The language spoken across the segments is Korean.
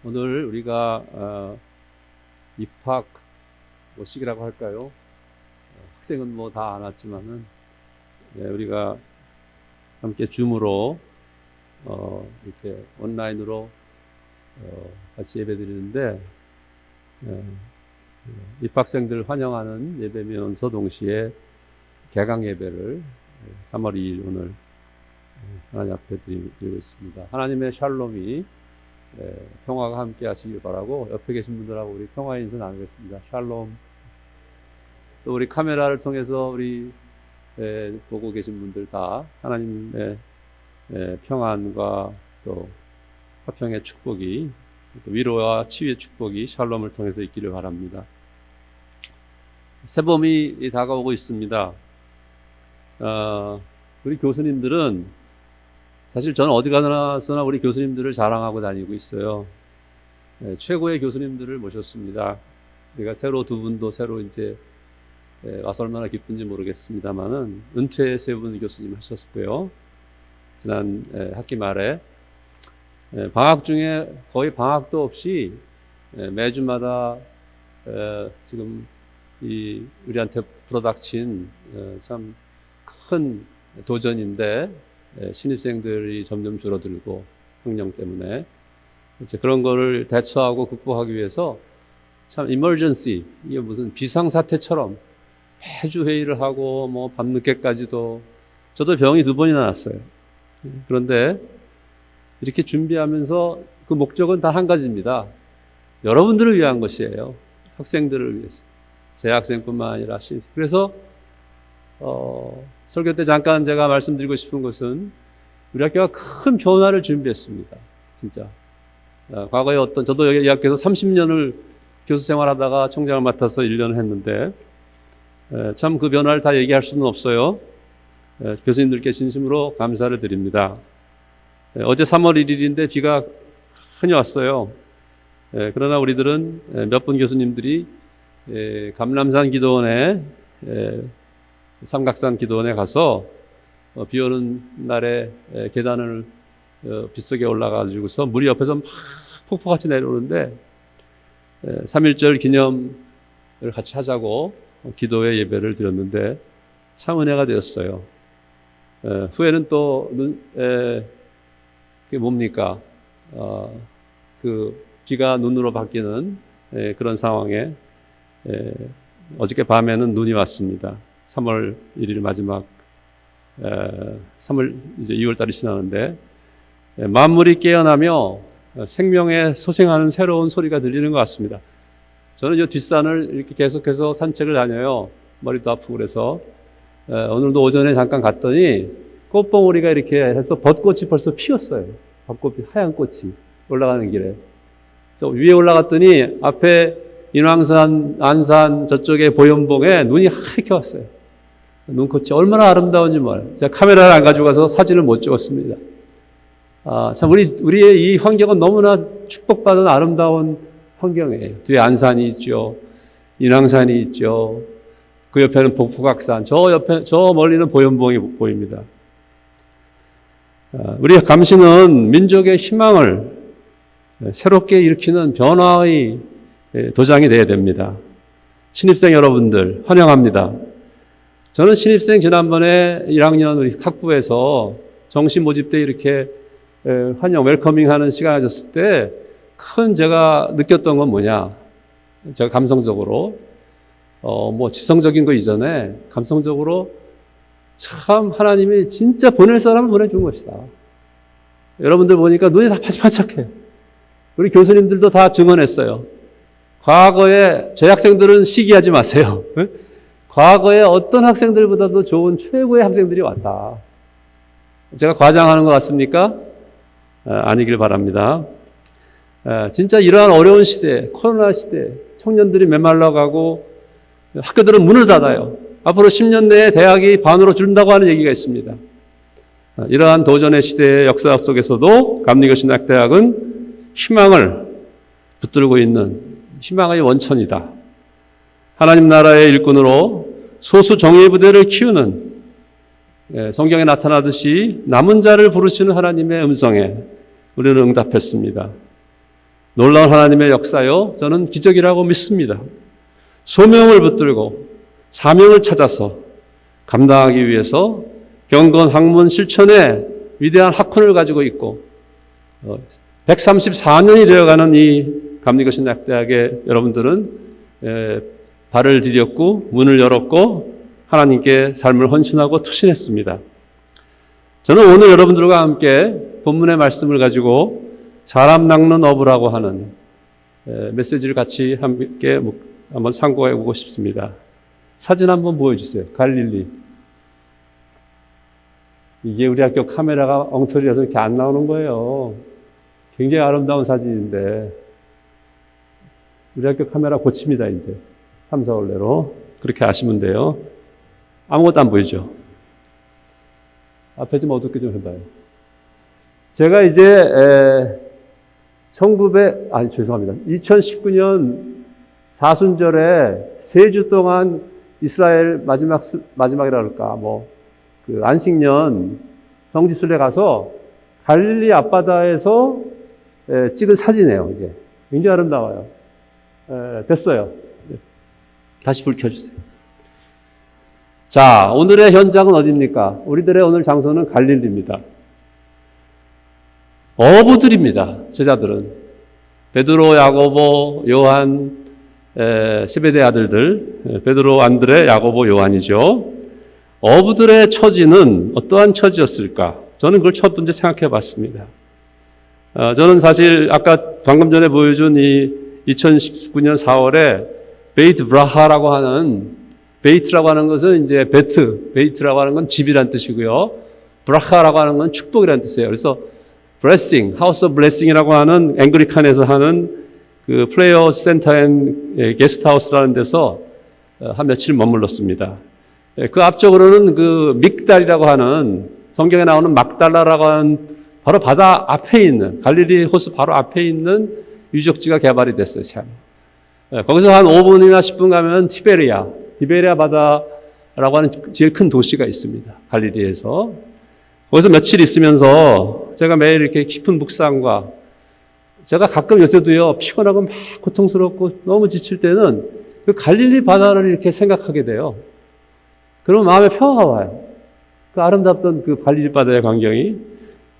오늘 우리가 입학 시기라고 할까요? 학생은 뭐 다 안 왔지만은 우리가 함께 줌으로 이렇게 온라인으로 같이 예배드리는데 입학생들 환영하는 예배면서 동시에 개강 예배를 3월 2일 오늘 하나님 앞에 드리고 있습니다. 하나님의 샬롬이 평화가 함께 하시길 바라고 옆에 계신 분들하고 우리 평화 인사 나누겠습니다. 샬롬. 또 우리 카메라를 통해서 우리 보고 계신 분들 다 하나님의 평안과 또 화평의 축복이, 또 위로와 치유의 축복이 샬롬을 통해서 있기를 바랍니다. 새봄이 다가오고 있습니다. 우리 교수님들은 사실 저는 어디 가서나 우리 교수님들을 자랑하고 다니고 있어요. 최고의 교수님들을 모셨습니다. 우리가 새로 두 분도 새로 이제 와서 얼마나 기쁜지 모르겠습니다만은 은퇴 세 분 교수님 하셨고요. 지난 학기 말에 방학 중에 거의 방학도 없이 매주마다 지금 이 우리한테 불어닥친 참 큰 도전인데 신입생들이 점점 줄어들고 학령 때문에 이제 그런 거를 대처하고 극복하기 위해서 참 emergency, 이게 무슨 비상사태처럼 매주 회의를 하고 뭐 밤늦게까지도, 저도 병이 2번이나 났어요. 그런데 이렇게 준비하면서 그 목적은 다 한 가지입니다. 여러분들을 위한 것이에요. 학생들을 위해서. 재학생뿐만 아니라 신입생. 그래서 설교 때 잠깐 제가 말씀드리고 싶은 것은 우리 학교가 큰 변화를 준비했습니다. 진짜. 과거에 저도 이 학교에서 30년을 교수 생활하다가 총장을 맡아서 1년을 했는데 참 그 변화를 다 얘기할 수는 없어요. 교수님들께 진심으로 감사를 드립니다. 어제 3월 1일인데 비가 흔히 왔어요. 그러나 우리들은 몇 분 교수님들이 감람산 기도원에 삼각산 기도원에 가서 비 오는 날에 계단을 빗속에 올라가지고서 물이 옆에서 막 폭포같이 내려오는데 3.1절 기념을 같이 하자고 기도회 예배를 드렸는데 참 은혜가 되었어요. 후에는 또 그게 뭡니까? 그 비가 눈으로 바뀌는 그런 상황에 어저께 밤에는 눈이 왔습니다. 3월 1일 마지막 3월 이제 2월 달이 지나는데 만물이 깨어나며 생명에 소생하는 새로운 소리가 들리는 것 같습니다. 저는 이 뒷산을 이렇게 계속해서 산책을 다녀요. 머리도 아프고 그래서 오늘도 오전에 잠깐 갔더니 꽃봉오리가 이렇게 해서 벚꽃이 벌써 피었어요. 벚꽃이 하얀 꽃이 올라가는 길에. 그래서 위에 올라갔더니 앞에 인왕산, 안산 저쪽에 보현봉에 눈이 하얗게 왔어요. 눈꽃이 얼마나 아름다운지 몰라요. 제가 카메라를 안 가지고 가서 사진을 못 찍었습니다. 참 우리의 이 환경은 너무나 축복받은 아름다운 환경이에요. 뒤에 안산이 있죠. 인왕산이 있죠. 그 옆에는 복포각산, 저 멀리는 보현봉이 보입니다. 우리 감시는 민족의 희망을 새롭게 일으키는 변화의 도장이 되어야 됩니다. 신입생 여러분들 환영합니다. 저는 신입생 지난번에 1학년 우리 학부에서 정시 모집 때 이렇게 환영 웰커밍 하는 시간을 가졌을 때 큰 제가 느꼈던 건 뭐냐, 제가 감성적으로 뭐 지성적인 거 이전에 감성적으로 참 하나님이 진짜 보낼 사람을 보내준 것이다. 여러분들 보니까 눈이 다 반짝반짝해요. 우리 교수님들도 다 증언했어요. 과거에 재학생들은 시기하지 마세요. 과거에 어떤 학생들보다도 좋은 최고의 학생들이 왔다. 제가 과장하는 것 같습니까? 아니길 바랍니다. 진짜 이러한 어려운 시대, 코로나 시대, 청년들이 메말라가고 학교들은 문을 닫아요. 앞으로 10년 내에 대학이 반으로 줄는다고 하는 얘기가 있습니다. 이러한 도전의 시대의 역사 속에서도 감리교신학대학은 희망을 붙들고 있는 희망의 원천이다. 하나님 나라의 일꾼으로 소수 정예 부대를 키우는, 성경에 나타나듯이 남은 자를 부르시는 하나님의 음성에 우리는 응답했습니다. 놀라운 하나님의 역사요. 저는 기적이라고 믿습니다. 소명을 붙들고 사명을 찾아서 감당하기 위해서 경건 학문 실천에 위대한 학문을 가지고 있고 134년이 되어가는 이 감리교신학대학의 여러분들은 발을 디뎠고 문을 열었고 하나님께 삶을 헌신하고 투신했습니다. 저는 오늘 여러분들과 함께 본문의 말씀을 가지고 사람 낚는 어부라고 하는 메시지를 같이 함께 한번 상고해 보고 싶습니다. 사진 한번 보여주세요. 갈릴리. 이게 우리 학교 카메라가 엉터리라서 이렇게 안 나오는 거예요. 굉장히 아름다운 사진인데 우리 학교 카메라 고칩니다. 이제 3, 4월 내로 그렇게 아시면 돼요. 아무것도 안 보이죠. 앞에 좀 어둡게 좀 해봐요. 제가 이제 2019년 사순절에 3주 동안 이스라엘 마지막이라 그럴까, 그 안식년 성지순례 가서 갈릴리 앞바다에서 찍은 사진이에요, 이게. 굉장히 아름다워요. 됐어요. 다시 불 켜주세요. 자, 오늘의 현장은 어디입니까? 우리들의 오늘 장소는 갈릴리입니다. 어부들입니다, 제자들은. 베드로, 야고보, 요한, 세베대 아들들, 베드로, 안드레, 야고보, 요한이죠. 어부들의 처지는 어떠한 처지였을까? 저는 그걸 첫 번째 생각해 봤습니다. 저는 사실 아까 방금 전에 보여준 이 2019년 4월에 베이트 브라하라고 하는, 베이트라고 하는 것은 이제 베이트라고 하는 건 집이란 뜻이고요. 브라하라고 하는 건 축복이란 뜻이에요. 그래서 blessing, house of blessing이라고 하는 앵글리칸에서 하는 그 플레이어 센터 앤 게스트하우스라는 데서 한 며칠 머물렀습니다. 그 앞쪽으로는 그 믹달이라고 하는 성경에 나오는 막달라라고 하는 바로 바다 앞에 있는 갈릴리 호수 바로 앞에 있는 유적지가 개발이 됐어요. 참. 거기서 한 5분이나 10분 가면 티베리아 바다라고 하는 제일 큰 도시가 있습니다. 갈릴리에서. 거기서 며칠 있으면서 제가 매일 이렇게 깊은 묵상과 제가 가끔 요새도요 피곤하고 막 고통스럽고 너무 지칠 때는 그 갈릴리 바다를 이렇게 생각하게 돼요. 그러면 마음에 평화가 와요. 그 아름답던 그 갈릴리 바다의 광경이.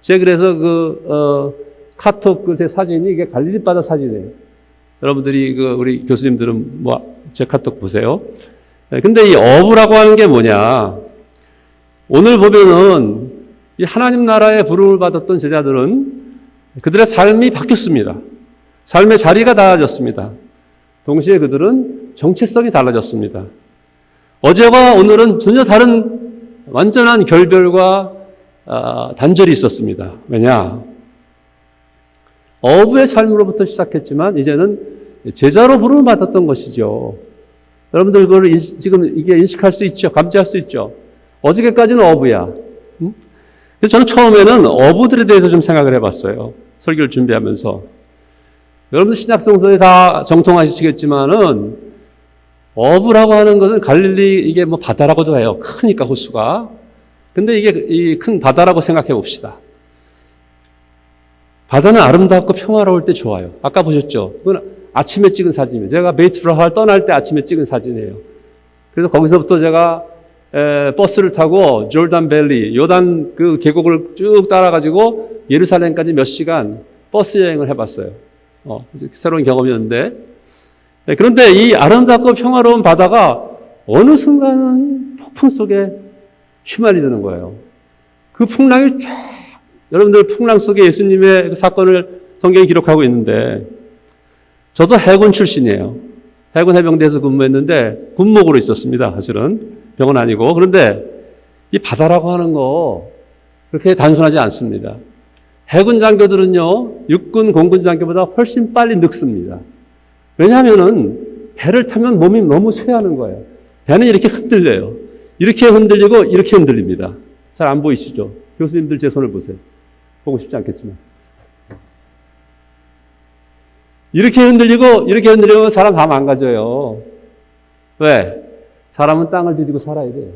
제가 그래서 카톡 그 제 사진이 이게 갈릴리 바다 사진이에요. 여러분들이 우리 교수님들은 제 카톡 보세요. 근데 이 어부라고 하는 게 뭐냐? 오늘 보면은 이 하나님 나라의 부름을 받았던 제자들은 그들의 삶이 바뀌었습니다. 삶의 자리가 달라졌습니다. 동시에 그들은 정체성이 달라졌습니다. 어제와 오늘은 전혀 다른 완전한 결별과 단절이 있었습니다. 왜냐? 어부의 삶으로부터 시작했지만 이제는 제자로 부름을 받았던 것이죠. 여러분들 그걸 지금 이게 인식할 수 있죠? 감지할 수 있죠? 어저께까지는 어부야. 그래서 저는 처음에는 어부들에 대해서 좀 생각을 해봤어요. 설교를 준비하면서. 여러분들 신약성서에 다 정통하시겠지만은 어부라고 하는 것은 갈릴리 이게 바다라고도 해요. 크니까 호수가. 근데 이게 이 큰 바다라고 생각해 봅시다. 바다는 아름답고 평화로울 때 좋아요. 아까 보셨죠? 그건 아침에 찍은 사진이에요. 제가 베이트 브라하를 떠날 때 아침에 찍은 사진이에요. 그래서 거기서부터 제가 버스를 타고 조르단 밸리, 요단 그 계곡을 쭉 따라가지고 예루살렘까지 몇 시간 버스 여행을 해봤어요. 새로운 경험이었는데. 그런데 이 아름답고 평화로운 바다가 어느 순간은 폭풍 속에 휘말리는 거예요. 그 풍랑이 쫙, 여러분들 풍랑 속에 예수님의 그 사건을 성경에 기록하고 있는데, 저도 해군 출신이에요. 해군 해병대에서 근무했는데 군목으로 있었습니다. 사실은 병은 아니고. 그런데 이 바다라고 하는 거 그렇게 단순하지 않습니다. 해군 장교들은요 육군 공군 장교보다 훨씬 빨리 늙습니다. 왜냐하면은 배를 타면 몸이 너무 쇠하는 거예요. 배는 이렇게 흔들려요. 이렇게 흔들리고 이렇게 흔들립니다. 잘 안 보이시죠? 교수님들 제 손을 보세요. 보고 싶지 않겠지만. 이렇게 흔들리면 사람 다 망가져요. 왜? 사람은 땅을 디디고 살아야 돼요.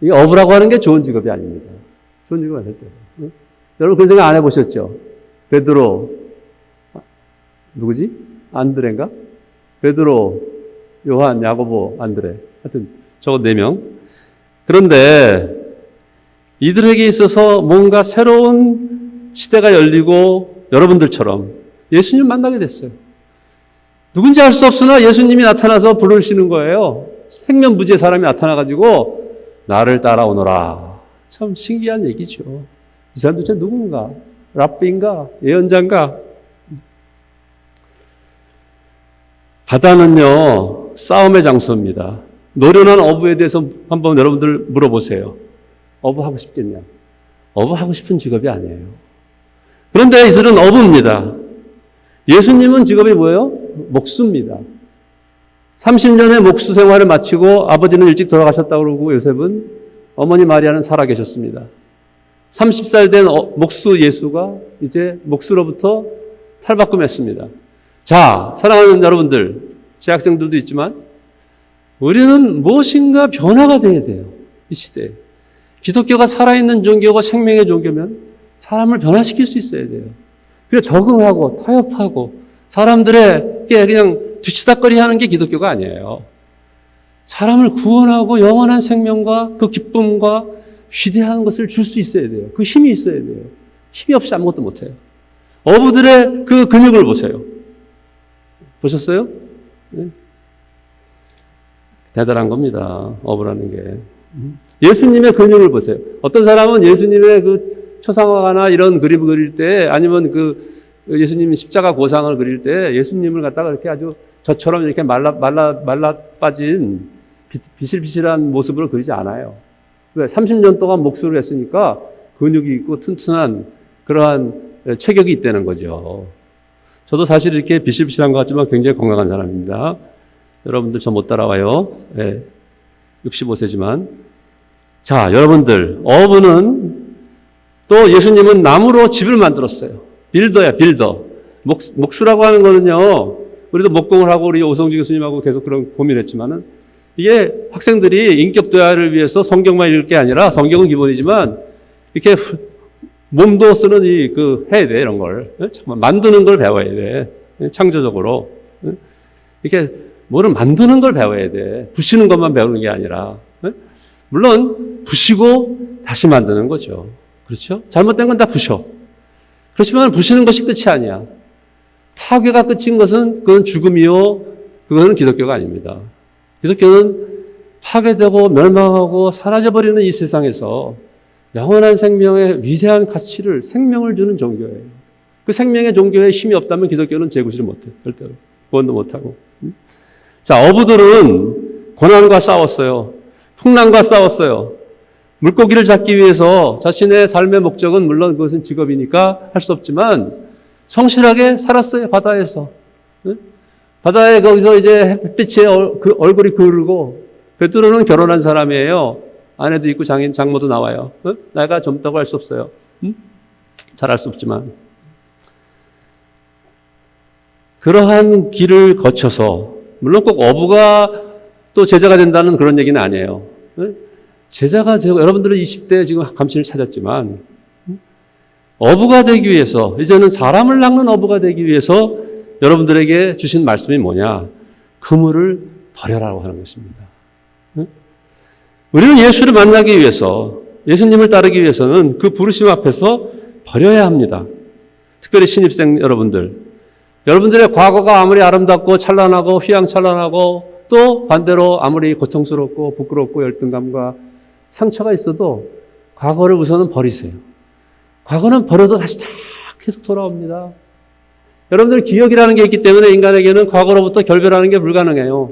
이 어부라고 하는 게 좋은 직업이 아닙니다. 좋은 직업이 아닐 때요. 여러분 그런 생각 안 해보셨죠? 베드로, 누구지? 안드레인가? 베드로, 요한, 야고보, 안드레. 하여튼 저거 4명. 그런데 이들에게 있어서 뭔가 새로운 시대가 열리고 여러분들처럼 예수님 만나게 됐어요. 누군지 알 수 없으나 예수님이 나타나서 부르시는 거예요. 생면부지의 사람이 나타나가지고 나를 따라오너라. 참 신기한 얘기죠. 이 사람 도대체 누군가? 랍비인가? 예언자인가? 바다는요, 싸움의 장소입니다. 노련한 어부에 대해서 한번 여러분들 물어보세요. 어부하고 싶겠냐? 어부하고 싶은 직업이 아니에요. 그런데 이들은 어부입니다. 예수님은 직업이 뭐예요? 목수입니다. 30년의 목수 생활을 마치고 아버지는 일찍 돌아가셨다고 그러고 요셉은 어머니 마리아는 살아계셨습니다. 30살 된 목수 예수가 이제 목수로부터 탈바꿈했습니다. 자, 사랑하는 여러분들, 재학생들도 있지만 우리는 무엇인가 변화가 돼야 돼요. 이 시대에. 기독교가 살아있는 종교고 생명의 종교면 사람을 변화시킬 수 있어야 돼요. 그래 적응하고 타협하고 사람들에게 그냥 뒤치다거리 하는 게 기독교가 아니에요. 사람을 구원하고 영원한 생명과 그 기쁨과 위대한 것을 줄 수 있어야 돼요. 그 힘이 있어야 돼요. 힘이 없이 아무것도 못해요. 어부들의 그 근육을 보세요. 보셨어요? 네. 대단한 겁니다. 어부라는 게. 예수님의 근육을 보세요. 어떤 사람은 예수님의 그 초상화나 이런 그림을 그릴 때 아니면 그 예수님 십자가 고상을 그릴 때 예수님을 갖다가 이렇게 아주 저처럼 이렇게 말라 빠진 비실비실한 모습으로 그리지 않아요. 왜? 30년 동안 목수를 했으니까 근육이 있고 튼튼한 그러한 체격이 있다는 거죠. 저도 사실 이렇게 비실비실한 것 같지만 굉장히 건강한 사람입니다. 여러분들 저 못 따라와요. 네. 65세지만. 자, 여러분들, 어부는 또 예수님은 나무로 집을 만들었어요. 빌더야, 빌더. 목수라고 하는 거는요, 우리도 목공을 하고 우리 오성주 교수님하고 계속 그런 고민했지만은 이게 학생들이 인격 도야를 위해서 성경만 읽을 게 아니라 성경은 기본이지만 이렇게 몸도 쓰는 해야 돼, 이런 걸. 정말 만드는 걸 배워야 돼. 창조적으로. 이렇게 뭐를 만드는 걸 배워야 돼. 부시는 것만 배우는 게 아니라. 물론, 부시고 다시 만드는 거죠. 그렇죠? 잘못된 건 다 부셔. 그렇지만 부시는 것이 끝이 아니야. 파괴가 끝인 것은 그건 죽음이요. 그거는 기독교가 아닙니다. 기독교는 파괴되고 멸망하고 사라져버리는 이 세상에서 영원한 생명의 위대한 가치를, 생명을 주는 종교예요. 그 생명의 종교에 힘이 없다면 기독교는 제구실을 못해. 절대로. 구원도 못하고. 자, 어부들은 고난과 싸웠어요. 풍랑과 싸웠어요. 물고기를 잡기 위해서 자신의 삶의 목적은 물론 그것은 직업이니까 할 수 없지만 성실하게 살았어요. 바다에서. 바다에 거기서 이제 햇빛에 얼굴이 그르고 베드로는 결혼한 사람이에요. 아내도 있고 장모도 나와요. 나이가 젊다고 할 수 없어요. 잘 알 수 없지만. 그러한 길을 거쳐서 물론 꼭 어부가 또 제자가 된다는 그런 얘기는 아니에요. 제자가 되고 여러분들은 20대에 지금 감신을 찾았지만 어부가 되기 위해서 이제는 사람을 낚는 어부가 되기 위해서 여러분들에게 주신 말씀이 뭐냐? 그물을 버려라고 하는 것입니다. 우리는 예수를 만나기 위해서 예수님을 따르기 위해서는 그 부르심 앞에서 버려야 합니다. 특별히 신입생 여러분들의 과거가 아무리 아름답고 찬란하고 휘황찬란하고 또 반대로 아무리 고통스럽고 부끄럽고 열등감과 상처가 있어도 과거를 우선은 버리세요. 과거는 버려도 다시 다 계속 돌아옵니다. 여러분들 기억이라는 게 있기 때문에 인간에게는 과거로부터 결별하는 게 불가능해요.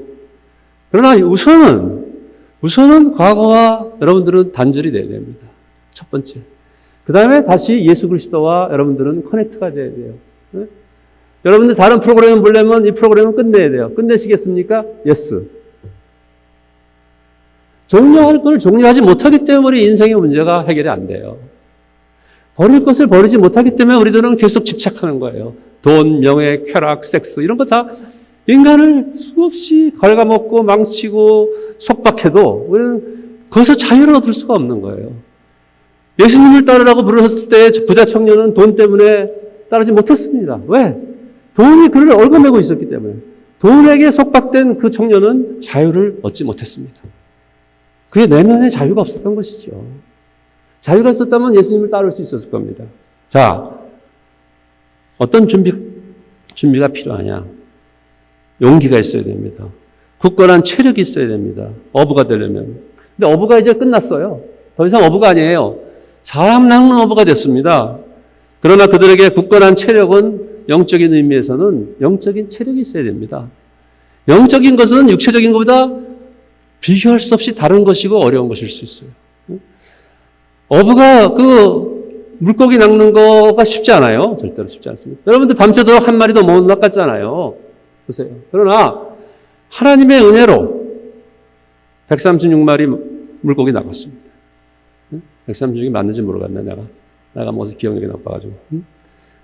그러나 우선은 과거와 여러분들은 단절이 돼야 됩니다. 첫 번째. 그 다음에 다시 예수 그리스도와 여러분들은 커넥트가 돼야 돼요. 네? 여러분들 다른 프로그램을 보려면 이 프로그램은 끝내야 돼요. 끝내시겠습니까? 예스. 종료할 걸 종료하지 못하기 때문에 우리 인생의 문제가 해결이 안 돼요. 버릴 것을 버리지 못하기 때문에 우리들은 계속 집착하는 거예요. 돈, 명예, 쾌락, 섹스 이런 거 다 인간을 수없이 갉아먹고 망치고 속박해도 우리는 거기서 자유를 얻을 수가 없는 거예요. 예수님을 따르라고 부르셨을 때 부자 청년은 돈 때문에 따르지 못했습니다. 왜? 돈이 그를 얽어매고 있었기 때문에 돈에게 속박된 그 청년은 자유를 얻지 못했습니다. 그의 내면에 자유가 없었던 것이죠. 자유가 있었다면 예수님을 따를 수 있었을 겁니다. 자, 어떤 준비가 필요하냐? 용기가 있어야 됩니다. 굳건한 체력이 있어야 됩니다. 어부가 되려면. 근데 어부가 이제 끝났어요. 더 이상 어부가 아니에요. 사람 낚는 어부가 됐습니다. 그러나 그들에게 굳건한 체력은 영적인 의미에서는 영적인 체력이 있어야 됩니다. 영적인 것은 육체적인 것보다 비교할 수 없이 다른 것이고 어려운 것일 수 있어요. 어부가 그 물고기 낚는 거가 쉽지 않아요. 절대로 쉽지 않습니다. 여러분들 밤새도록 한 마리도 못 낚았잖아요. 보세요. 그러나 하나님의 은혜로 136마리 물고기 낚았습니다. 136이 맞는지 모르겠네, 내가 뭐 기억력이 나빠가지고.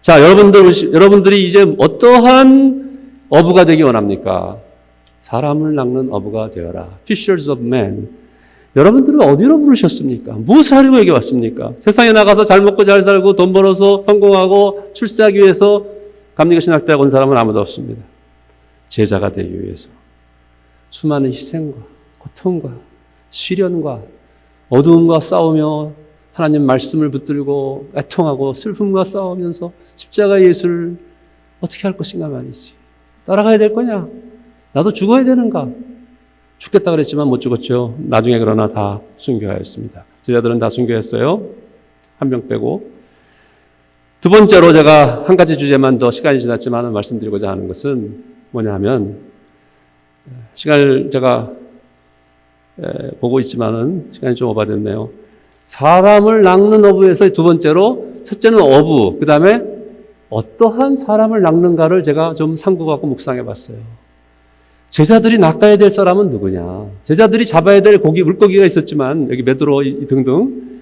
자, 여러분들이 이제 어떠한 어부가 되기 원합니까? 사람을 낚는 어부가 되어라. Fishers of men. 여러분들은 어디로 부르셨습니까? 무엇을 하려고 여기 왔습니까? 세상에 나가서 잘 먹고 잘 살고 돈 벌어서 성공하고 출세하기 위해서 감리교 신학대학 온 사람은 아무도 없습니다. 제자가 되기 위해서. 수많은 희생과 고통과 시련과 어두움과 싸우며 하나님 말씀을 붙들고 애통하고 슬픔과 싸우면서 십자가 예수를 어떻게 할 것인가 말이지. 따라가야 될 거냐? 나도 죽어야 되는가? 죽겠다 그랬지만 못 죽었죠. 나중에 그러나 다 순교하였습니다. 제자들은 다 순교했어요. 한 명 빼고. 두 번째로 제가 한 가지 주제만 더 시간이 지났지만 말씀드리고자 하는 것은 뭐냐 하면 시간을 제가 보고 있지만은 시간이 좀 오버됐네요. 사람을 낚는 어부에서 두 번째로 첫째는 어부, 그 다음에 어떠한 사람을 낚는가를 제가 좀 삼국하고 묵상해 봤어요. 제자들이 낚아야 될 사람은 누구냐? 제자들이 잡아야 될 물고기가 있었지만 여기 베드로 등등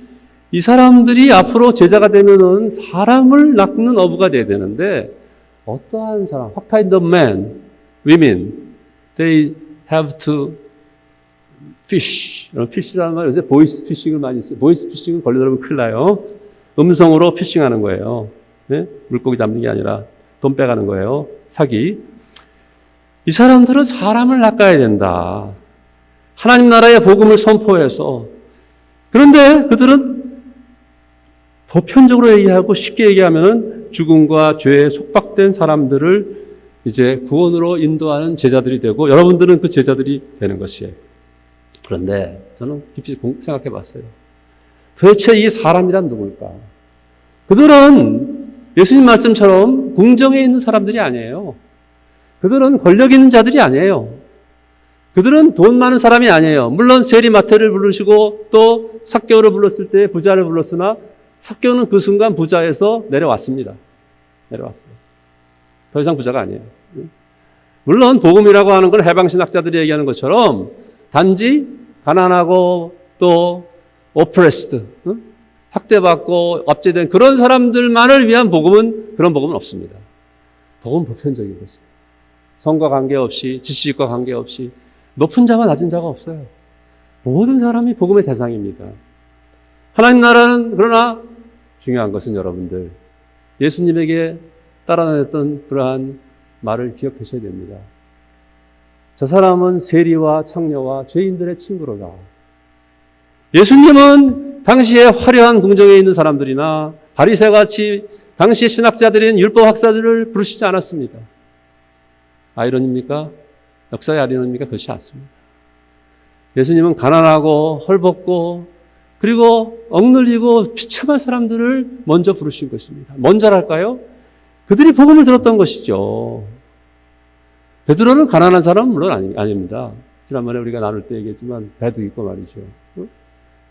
이 사람들이 앞으로 제자가 되면은 사람을 낚는 어부가 돼야 되는데 어떠한 사람? What kind of men, women, they have to fish. fish라는 말 요새 보이스 피싱을 많이 써요. 보이스 피싱은 걸려들면 큰일 나요. 음성으로 피싱하는 거예요. 네? 물고기 잡는 게 아니라 돈 빼가는 거예요. 사기. 이 사람들은 사람을 낚아야 된다. 하나님 나라의 복음을 선포해서. 그런데 그들은 보편적으로 얘기하고 쉽게 얘기하면은 죽음과 죄에 속박된 사람들을 이제 구원으로 인도하는 제자들이 되고 여러분들은 그 제자들이 되는 것이에요. 그런데 저는 깊이 생각해 봤어요. 도대체 이 사람이란 누굴까? 그들은 예수님 말씀처럼 궁정에 있는 사람들이 아니에요. 그들은 권력 있는 자들이 아니에요. 그들은 돈 많은 사람이 아니에요. 물론 세리 마태를 부르시고 또 삭개오를 불렀을 때 부자를 불렀으나 삭개오는 그 순간 부자에서 내려왔습니다. 내려왔어요. 더 이상 부자가 아니에요. 물론 복음이라고 하는 걸 해방신학자들이 얘기하는 것처럼 단지 가난하고 또 oppressed, 학대받고 압제된 그런 사람들만을 위한 복음은 그런 복음은 없습니다. 복음은 보편적인 것이에요. 성과 관계없이 지식과 관계없이 높은 자와 낮은 자가 없어요. 모든 사람이 복음의 대상입니다. 하나님 나라는 그러나 중요한 것은 여러분들 예수님에게 따라다녔던 그러한 말을 기억하셔야 됩니다. 저 사람은 세리와 창녀와 죄인들의 친구로다. 예수님은 당시에 화려한 궁정에 있는 사람들이나 바리새같이 당시의 신학자들인 율법학자들을 부르시지 않았습니다. 아이러니입니까? 역사의 아이러니입니까? 그렇지 않습니다. 예수님은 가난하고 헐벗고 그리고 억눌리고 비참한 사람들을 먼저 부르신 것입니다. 먼저랄까요? 그들이 복음을 들었던 것이죠. 베드로는 가난한 사람은 물론 아닙니다. 지난번에 우리가 나눌 때 얘기했지만 배도 있고 말이죠.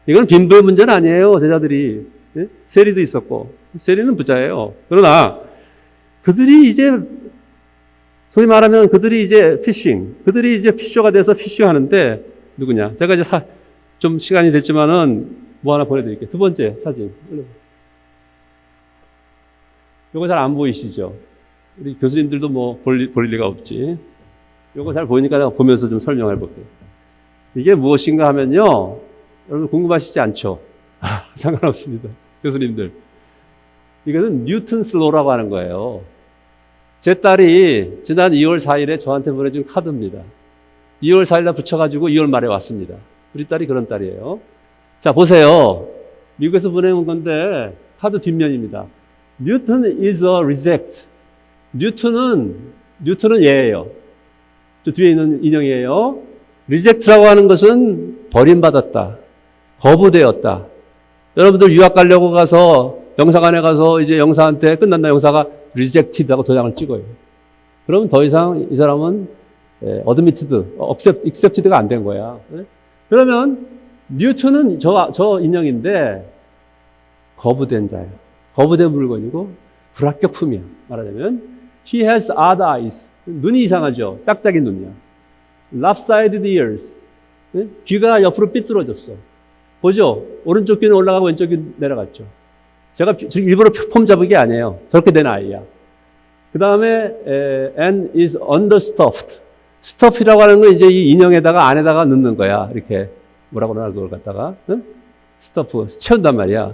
이건 빈부의 문제는 아니에요. 제자들이. 세리도 있었고 세리는 부자예요. 그러나 그들이 이제 소위 말하면 그들이 이제 그들이 이제 피셔가 돼서 피싱하는데 누구냐? 제가 이제 좀 시간이 됐지만은 뭐 하나 보내드릴게요. 두 번째 사진. 이거 잘 안 보이시죠? 우리 교수님들도 뭐 볼 리가 없지. 이거 잘 보이니까 내가 보면서 좀 설명해 볼게요. 이게 무엇인가 하면요. 여러분 궁금하시지 않죠? 상관없습니다. 교수님들. 이것은 뉴턴스 로라고 하는 거예요. 제 딸이 지난 2월 4일에 저한테 보내준 카드입니다. 2월 4일날 붙여가지고 2월 말에 왔습니다. 우리 딸이 그런 딸이에요. 자, 보세요. 미국에서 보내온 건데 카드 뒷면입니다. Newton is a reject. 뉴턴은 얘예요. 저 뒤에 있는 인형이에요. reject라고 하는 것은 버림받았다. 거부되었다. 여러분들 유학 가려고 가서 영사관에 가서 이제 영사한테 끝난다 영사가 rejected하고 도장을 찍어요. 그러면 더 이상 이 사람은 admitted, accepted가 안 된 거야. 그러면 뉴턴은 저 인형인데 거부된 자예요. 거부된 물건이고 불합격품이야. 말하자면 he has odd eyes. 눈이 이상하죠. 짝짝이 눈이야. lopsided ears. 귀가 옆으로 삐뚤어졌어. 보죠? 오른쪽 귀는 올라가고 왼쪽 귀는 내려갔죠. 제가 일부러 폼 잡은 게 아니에요. 저렇게 된 아이야. 그 다음에 and is understuffed. stuff이라고 하는 건 이제 이 인형에다가 안에다가 넣는 거야. 이렇게 뭐라고 그러나 그걸 갖다가 stuff 채운단 말이야.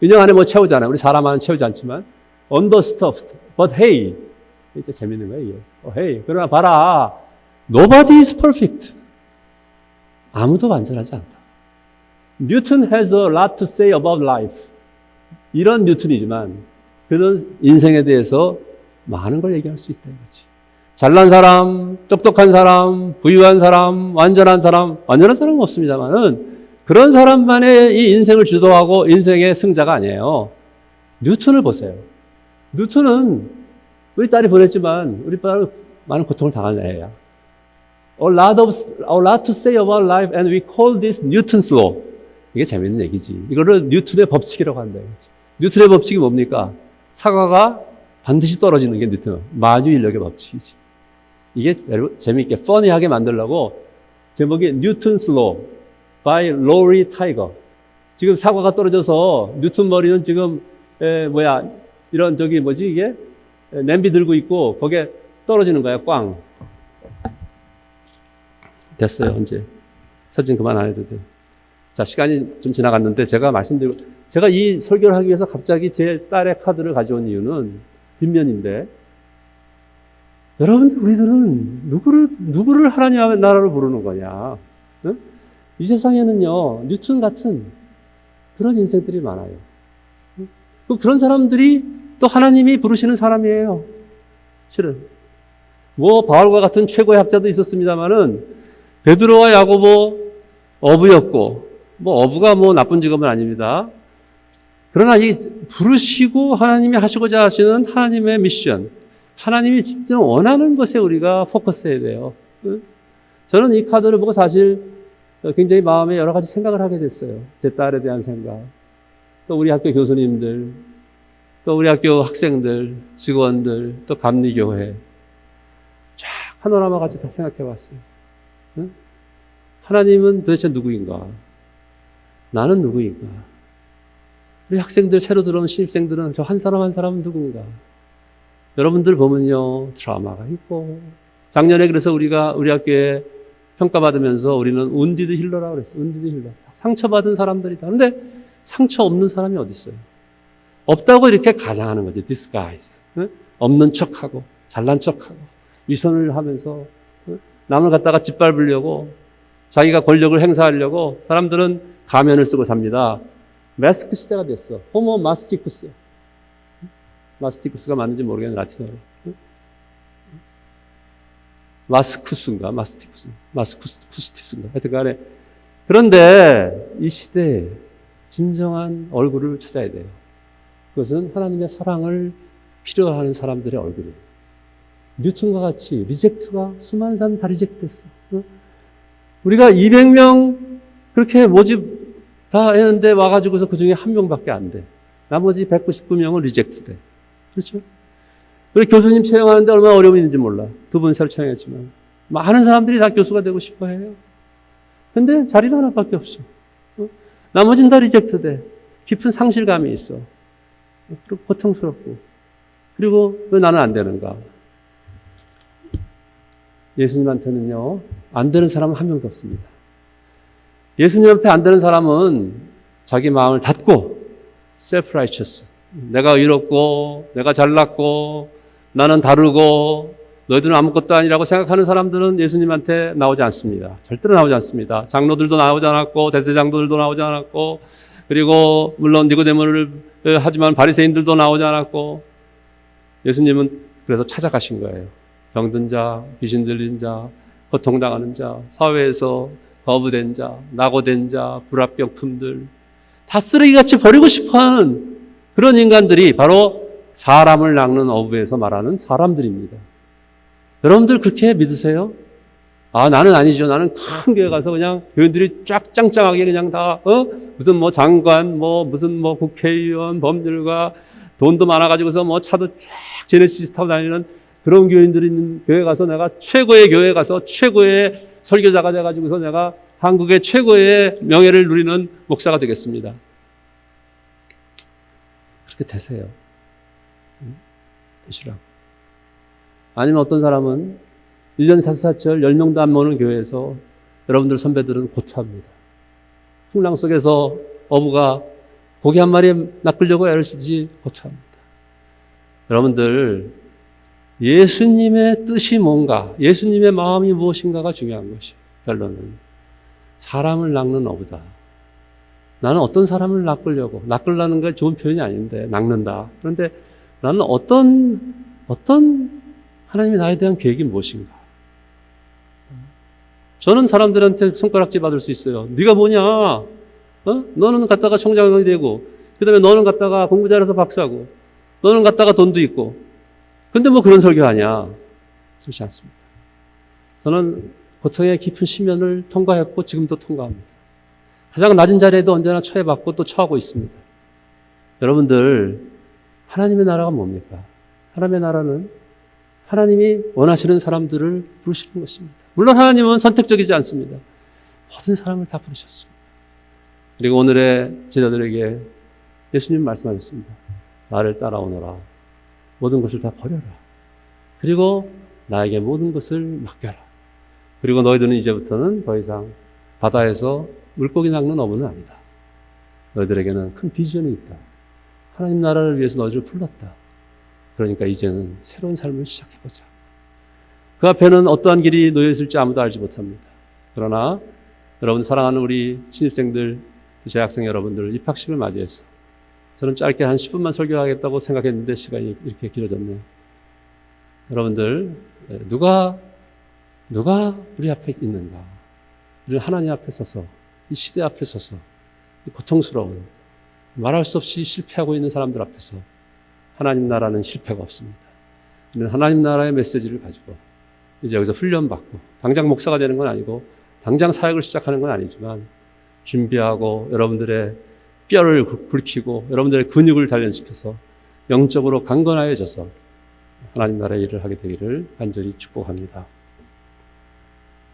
인형 안에 뭐 채우잖아요. 우리 사람 안에 채우지 않지만 understuffed. But hey, 진짜 재밌는 거야 이게. Hey, 그러나 봐라. Nobody is perfect. 아무도 완전하지 않다. Newton has a lot to say about life. 이런 뉴턴이지만 그는 인생에 대해서 많은 걸 얘기할 수 있다 이거지. 잘난 사람, 똑똑한 사람, 부유한 사람, 완전한 사람은 없습니다만은 그런 사람만의 이 인생을 주도하고 인생의 승자가 아니에요. 뉴턴을 보세요. 뉴턴은 우리 딸이 보냈지만 우리 딸은 많은 고통을 당한 애야. A lot to say about life and we call this Newton's law. 이게 재밌는 얘기지. 이거를 뉴턴의 법칙이라고 한다 이거지. 뉴턴의 법칙이 뭡니까? 사과가 반드시 떨어지는 게 뉴턴 만유인력의 법칙이지. 이게 재미있게 퍼니하게 만들려고 제목이 Newton's Law by Lori Tiger. 지금 사과가 떨어져서 뉴턴 머리는 지금 이런 이게 냄비 들고 있고 거기에 떨어지는 거야. 꽝. 됐어요. 언제 사진 그만 안 해도 돼. 자, 시간이 좀 지나갔는데 제가 이 설교를 하기 위해서 갑자기 제 딸의 카드를 가져온 이유는 뒷면인데 여러분들 우리들은 누구를 하나님의 나라로 부르는 거냐? 응? 이 세상에는요 뉴턴 같은 그런 인생들이 많아요. 응? 그런 사람들이 또 하나님이 부르시는 사람이에요. 실은 바울과 같은 최고의 학자도 있었습니다만은 베드로와 야고보 어부였고 어부가 나쁜 직업은 아닙니다. 그러나 이 부르시고 하나님이 하시고자 하시는 하나님의 미션, 하나님이 진짜 원하는 것에 우리가 포커스해야 돼요. 저는 이 카드를 보고 사실 굉장히 마음에 여러 가지 생각을 하게 됐어요. 제 딸에 대한 생각, 또 우리 학교 교수님들, 또 우리 학교 학생들, 직원들, 또 감리교회 쫙 파노라마 같이 다 생각해 봤어요. 하나님은 도대체 누구인가? 나는 누구인가? 우리 학생들 새로 들어온 신입생들은 저 한 사람 한 사람은 누군가? 여러분들 보면요 트라우마가 있고 작년에 그래서 우리가 우리 학교에 평가받으면서 우리는 운디드 힐러라고 그랬어요. 운디드 힐러. 상처받은 사람들이다. 근데 상처 없는 사람이 어디 있어요? 없다고 이렇게 가장하는 거죠. disguise. 없는 척하고 잘난 척하고 위선을 하면서 남을 갖다가 짓밟으려고 자기가 권력을 행사하려고 사람들은 가면을 쓰고 삽니다. 마스크 시대가 됐어. 호모 마스티쿠스. 마스티쿠스가 맞는지 모르겠는데 라틴어로. 마스쿠스인가 마스쿠스티스인가 하여튼 간에. 그런데 이 시대에 진정한 얼굴을 찾아야 돼요. 그것은 하나님의 사랑을 필요하는 사람들의 얼굴이에요. 뉴턴과 같이 리젝트가 수많은 사람이 다 리젝트 됐어. 우리가 200명 그렇게 모집 다 했는데 와가지고서 그 중에 한 명밖에 안 돼. 나머지 199명은 리젝트 돼. 그렇죠? 우리 교수님 채용하는데 얼마나 어려움이 있는지 몰라. 2분 새로 채용했지만. 많은 사람들이 다 교수가 되고 싶어 해요. 근데 자리가 하나밖에 없어. 나머지는 다 리젝트 돼. 깊은 상실감이 있어. 그리고 고통스럽고. 그리고 왜 나는 안 되는가? 예수님한테는요, 안 되는 사람은 한 명도 없습니다. 예수님 앞에 안 되는 사람은 자기 마음을 닫고 self-righteous. 내가 의롭고, 내가 잘났고, 나는 다르고 너희들은 아무것도 아니라고 생각하는 사람들은 예수님한테 나오지 않습니다. 절대로 나오지 않습니다. 장로들도 나오지 않았고 대제장로들도 나오지 않았고 그리고 물론 니고데모를 하지만 바리새인들도 나오지 않았고 예수님은 그래서 찾아가신 거예요. 병든 자, 귀신 들린 자, 고통당하는 자, 사회에서 거부된 자, 낙오된 자, 불합격품들 다 쓰레기같이 버리고 싶어하는 그런 인간들이 바로 사람을 낚는 어부에서 말하는 사람들입니다. 여러분들 그렇게 믿으세요? 아, 나는 아니죠. 나는 큰 교회 가서 그냥 교인들이 쫙 짱짱하게 그냥 다, 무슨 뭐 장관, 무슨 국회의원, 법률가, 돈도 많아가지고서 차도 쫙 제네시스 타고 다니는 그런 교인들이 있는 교회 가서 내가 최고의 교회 가서 최고의 설교자가 돼가지고서 내가 한국의 최고의 명예를 누리는 목사가 되겠습니다. 그렇게 되세요. 되시라고. 아니면 어떤 사람은 1년 사사철 10명도 안 모는 교회에서 여러분들 선배들은 고초합니다. 풍랑 속에서 어부가 고기 한 마리 낚으려고 애를 쓰듯이 고초합니다. 여러분들 예수님의 뜻이 뭔가, 예수님의 마음이 무엇인가가 중요한 것이에요. 결론은 사람을 낚는 어부다. 나는 어떤 사람을 낚으려는 게 좋은 표현이 아닌데 낚는다. 그런데 나는 어떤 하나님이 나에 대한 계획이 무엇인가? 저는 사람들한테 손가락질 받을 수 있어요. 네가 뭐냐? 너는 갔다가 총장이 되고, 그 다음에 너는 갔다가 공부 잘해서 박사고, 너는 갔다가 돈도 있고. 근데 그런 설교하냐? 그렇지 않습니다. 저는 고통의 깊은 심연을 통과했고 지금도 통과합니다. 가장 낮은 자리에도 언제나 처해봤고 또 처하고 있습니다. 여러분들 하나님의 나라가 뭡니까? 하나님의 나라는 하나님이 원하시는 사람들을 부르시는 것입니다. 물론 하나님은 선택적이지 않습니다. 모든 사람을 다 부르셨습니다. 그리고 오늘의 제자들에게 예수님 말씀하셨습니다. 나를 따라오너라. 모든 것을 다 버려라. 그리고 나에게 모든 것을 맡겨라. 그리고 너희들은 이제부터는 더 이상 바다에서 물고기 낚는 어부는 아니다. 너희들에게는 큰 비전이 있다. 하나님 나라를 위해서 너희들을 불렀다. 그러니까 이제는 새로운 삶을 시작해보자. 그 앞에는 어떠한 길이 놓여 있을지 아무도 알지 못합니다. 그러나 여러분 사랑하는 우리 신입생들, 재학생 여러분들 입학식을 맞이해서 저는 짧게 한 10분만 설교하겠다고 생각했는데 시간이 이렇게 길어졌네요. 여러분들 누가 우리 앞에 있는가? 우리는 하나님 앞에 서서 이 시대 앞에 서서 이 고통스러운 말할 수 없이 실패하고 있는 사람들 앞에서 하나님 나라는 실패가 없습니다. 우리는 하나님 나라의 메시지를 가지고 이제 여기서 훈련받고 당장 목사가 되는 건 아니고 당장 사역을 시작하는 건 아니지만 준비하고 여러분들의 뼈를 굵히고 여러분들의 근육을 단련시켜서 영적으로 강건하여져서 하나님 나라의 일을 하게 되기를 간절히 축복합니다.